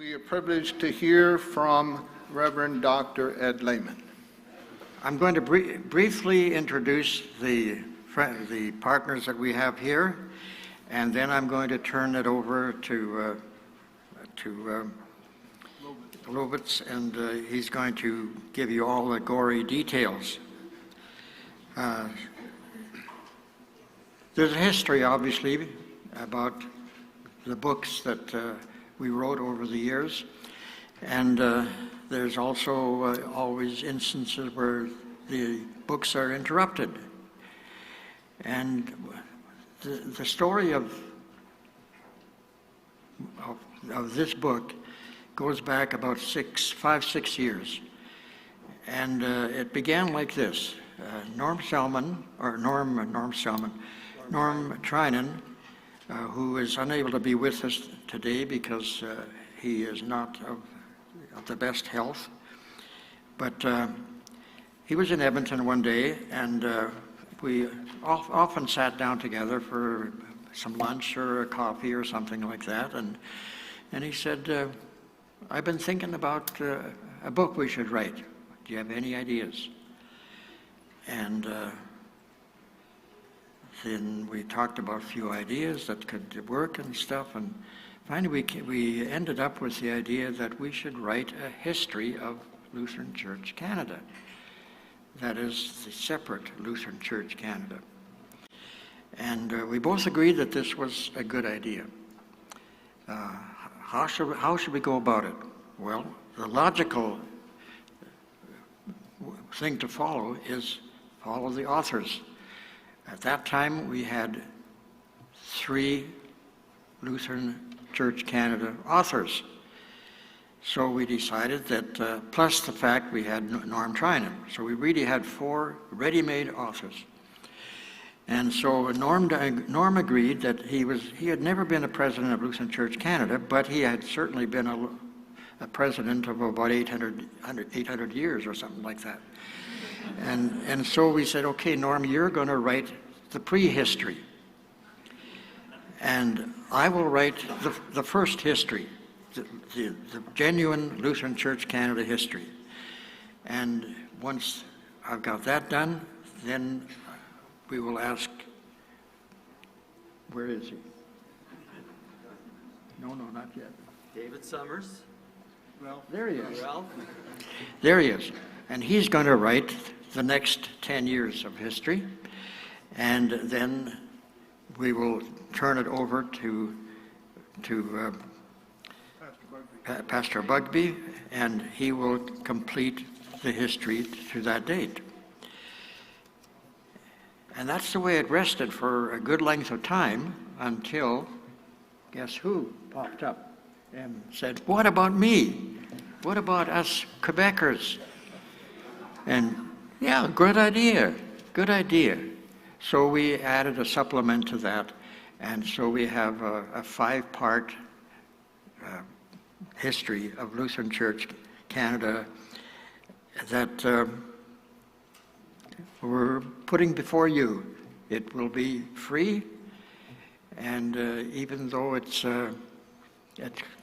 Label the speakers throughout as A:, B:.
A: be a privilege to hear from Reverend Dr. Ed Lehman.
B: I'm going to briefly introduce the partners that we have here, and then I'm going to turn it over to Lovitz, and he's going to give you all the gory details. There's a history, obviously, about the books that we wrote over the years, and there's also always instances where the books are interrupted. And the story of this book goes back about 5-6 years. And it began like this. Norm Trinan, who is unable to be with us today because he is not of the best health. But he was in Edmonton one day, and we often sat down together for some lunch or a coffee or something like that. And he said, I've been thinking about a book we should write. Do you have any ideas? And then we talked about a few ideas that could work and stuff, and finally we ended up with the idea that we should write a history of Lutheran Church Canada. That is the separate Lutheran Church Canada. And we both agreed that this was a good idea. How should we go about it? Well, the logical thing to follow is follow the authors. At that time, we had 3 Lutheran Church Canada authors. So we decided that, plus the fact we had Norm Trinan. So we really had 4 ready-made authors. And so Norm agreed that he had never been a president of Lutheran Church Canada, but he had certainly been a president of about 800 years or something like that. And so we said, okay, Norm, you're going to write the prehistory. And I will write the first history, the genuine Lutheran Church Canada history. And once I've got that done, then we will ask, where is he? No, not yet.
C: David Summers.
B: Well, there he is.
C: Ralph.
B: There he is. And he's going to write the next 10 years of history. And then we will turn it over to Pastor Bugby, and he will complete the history to that date. And that's the way it rested for a good length of time until, guess who popped up and said, what about me? What about us Quebecers? And yeah, good idea. So we added a supplement to that, and so we have a 5-part history of Lutheran Church Canada that we're putting before you. It will be free, and even though it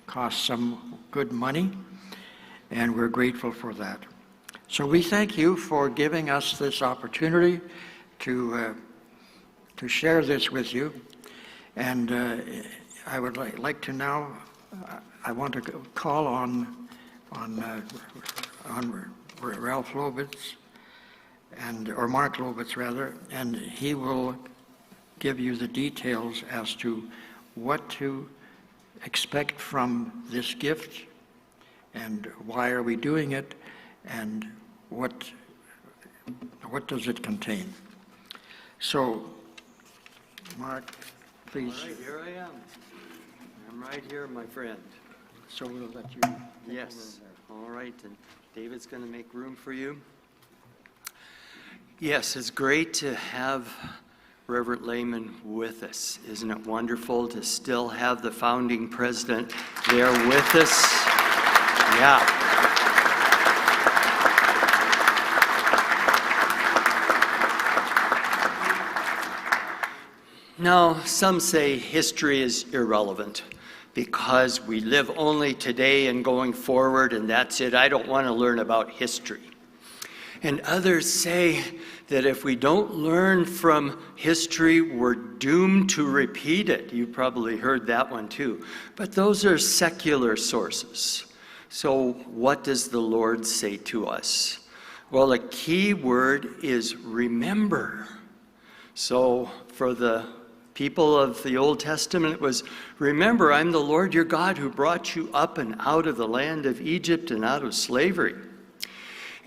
B: costs some good money, and we're grateful for that. So we thank you for giving us this opportunity to share this with you. And I would like to now, I want to call on Ralph Lovitz, or Mark Lovitz rather, and he will give you the details as to what to expect from this gift and why are we doing it and what does it contain. So, Mark, please.
C: All right, here I am. I'm right here, my friend.
B: So we'll let you.
C: Yes. All right, and David's going to make room for you. Yes, it's great to have Reverend Lehman with us. Isn't it wonderful to still have the founding president there with us? Yeah. Now, some say history is irrelevant. because we live only today and going forward, and that's it. I don't want to learn about history. And others say that if we don't learn from history, we're doomed to repeat it. You probably heard that one too. But those are secular sources. So what does the Lord say to us? Well, a key word is remember. So for the people of the Old Testament, it was, remember, I'm the Lord your God who brought you up and out of the land of Egypt and out of slavery.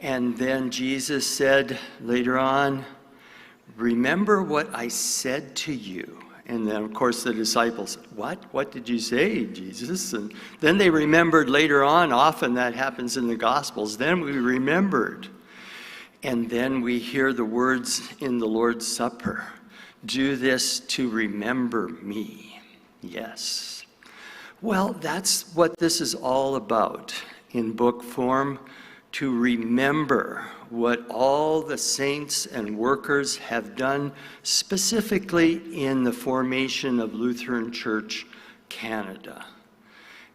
C: And then Jesus said later on, remember what I said to you. And then, of course, the disciples, what did you say, Jesus? And then they remembered later on. Often that happens in the Gospels. Then we remembered. And then we hear the words in the Lord's Supper, do this to remember me. Yes. Well, that's what this is all about in book form, to remember what all the saints and workers have done, specifically in the formation of Lutheran Church Canada.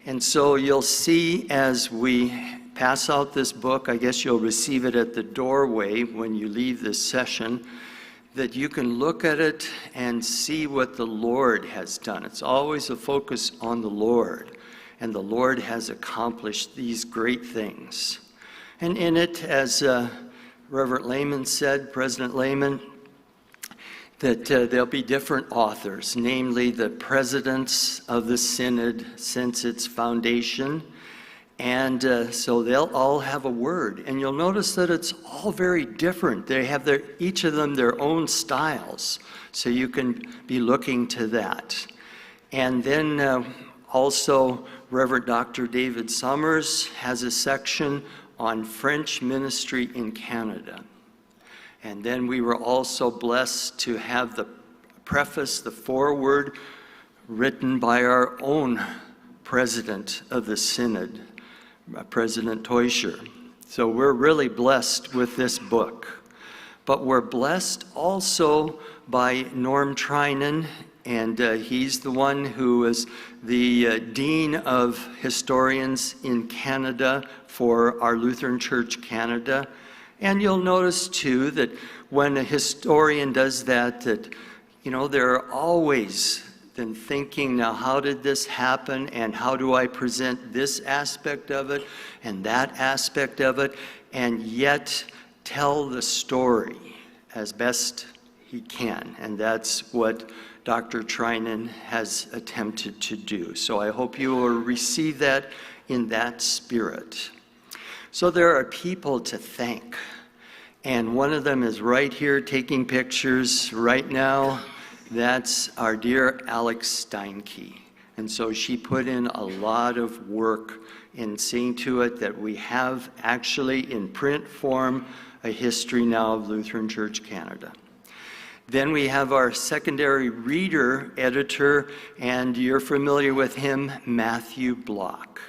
C: And so you'll see as we pass out this book, I guess you'll receive it at the doorway when you leave this session, that you can look at it and see what the Lord has done. It's always a focus on the Lord, and the Lord has accomplished these great things. And in it, as Reverend Lehman said, President Lehman, that there'll be different authors, namely the presidents of the Synod since its foundation. And so they'll all have a word. And you'll notice that it's all very different. They have each of them their own styles. So you can be looking to that. And then also Reverend Dr. David Summers has a section on French ministry in Canada. And then we were also blessed to have the preface, the foreword, written by our own president of the Synod, President Teuscher. So we're really blessed with this book. But we're blessed also by Norm Trinan, and he's the one who is the Dean of Historians in Canada for our Lutheran Church Canada. And you'll notice too that when a historian does that, you know, they're always then thinking, now how did this happen, and how do I present this aspect of it and that aspect of it, and yet tell the story as best he can. And that's what Dr. Trinan has attempted to do. So I hope you will receive that in that spirit. So there are people to thank, and one of them is right here taking pictures right now. That's our dear Alex Steinke. And so she put in a lot of work in seeing to it that we have actually in print form a history now of Lutheran Church Canada. Then we have our secondary reader editor, and you're familiar with him, Matthew Block.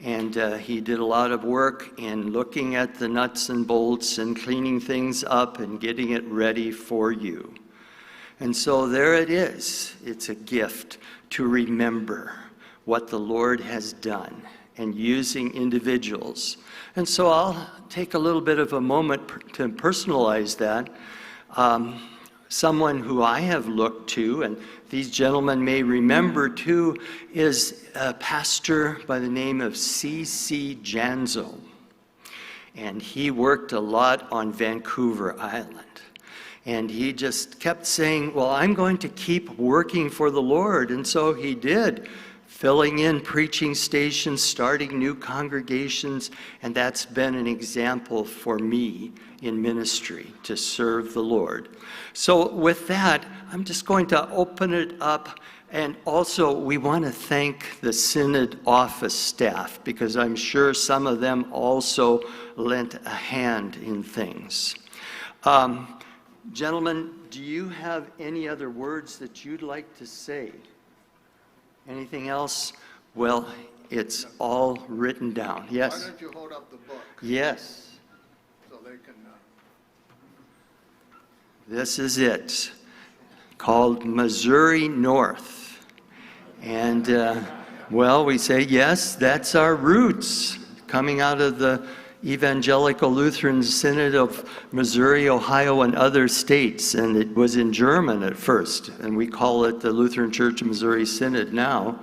C: And he did a lot of work in looking at the nuts and bolts and cleaning things up and getting it ready for you. And so there it is. It's a gift to remember what the Lord has done and using individuals. And so I'll take a little bit of a moment to personalize that. Someone who I have looked to, and these gentlemen may remember too, is a pastor by the name of C.C. Janzo. And he worked a lot on Vancouver Island. And he just kept saying, well, I'm going to keep working for the Lord. And so he did, filling in preaching stations, starting new congregations, and that's been an example for me in ministry to serve the Lord. So with that, I'm just going to open it up. And also, we want to thank the Synod office staff, because I'm sure some of them also lent a hand in things. Gentlemen, do you have any other words that you'd like to say? Anything else? Well, it's all written down. Yes?
A: Why don't you hold up the book
C: Yes.
A: so they can...
C: This is it, called Missouri North. And Well, we say, yes, that's our roots, coming out of the Evangelical Lutheran Synod of Missouri, Ohio, and other states. And it was in German at first, and we call it the Lutheran Church of Missouri Synod now.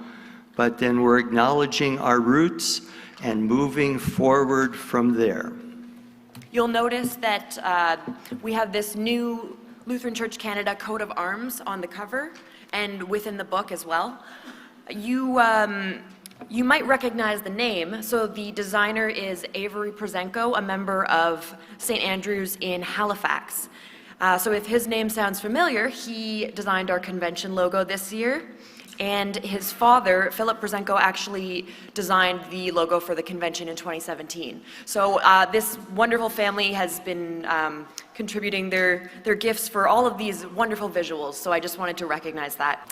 C: But then we're acknowledging our roots and moving forward from there.
D: You'll notice that we have this new Lutheran Church Canada coat of arms on the cover and within the book as well. You might recognize the name. So the designer is Avery Prozenko, a member of St. Andrew's in Halifax. So if his name sounds familiar, he designed our convention logo this year. And his father, Philip Prozenko, actually designed the logo for the convention in 2017. So this wonderful family has been contributing their gifts for all of these wonderful visuals. So I just wanted to recognize that.